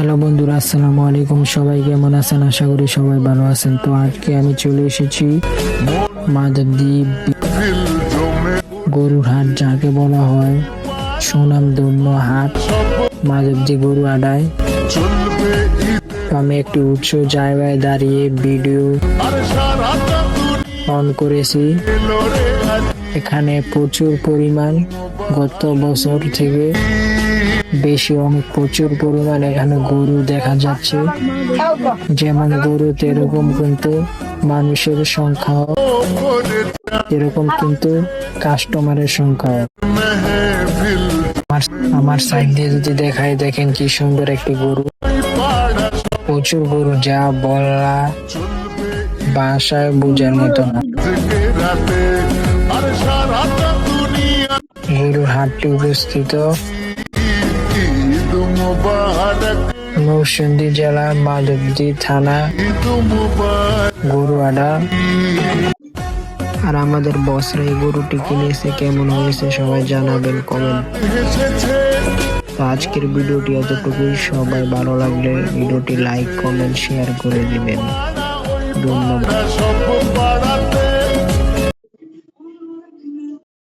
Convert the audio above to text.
Hello বন্ধুরা, আসসালামু আলাইকুম। সবাই কেমন আছেন? আশা করি সবাই ভালো আছেন। তো আজকে আমি চলে এসেছি মাধবদীপ গরুর হাট, যাকে বলা হয় সুনামধন্য হাট, মাধবদী গরু আডায়। আমি একটি উৎস জায়গায় দাঁড়িয়ে ভিডিও অন করেছি। এখানে প্রচুর পরিমাণ, গত বছর থেকে বেশি, অনেক প্রচুর পরিমাণ এখানে গরু দেখা যাচ্ছে। যেমন গরু তেরকম কিন্তু মানুষের সংখ্যা, এরকম কিন্তু কাস্টমারের সংখ্যা। আমার সাইড দিয়ে যদি দেখায়, দেখেন কি সুন্দর একটি গরু, প্রচুর গরু, যা বলা ভাষায় বোঝার মতো না। গরুর হাটটি অবস্থিত নরসিংদী জেলা, মাধবদী থানা, গরুয়াডা। আর আমাদের বসরা এই গরুটি কিনেছে, কেমন হয়েছে সবাই জানাবেন কমেন্ট। তো আজকের ভিডিওটি এতটুকুই। সবাই ভালো লাগলে ভিডিওটি লাইক, কমেন্ট, শেয়ার করে দিবেন। ধন্যবাদ।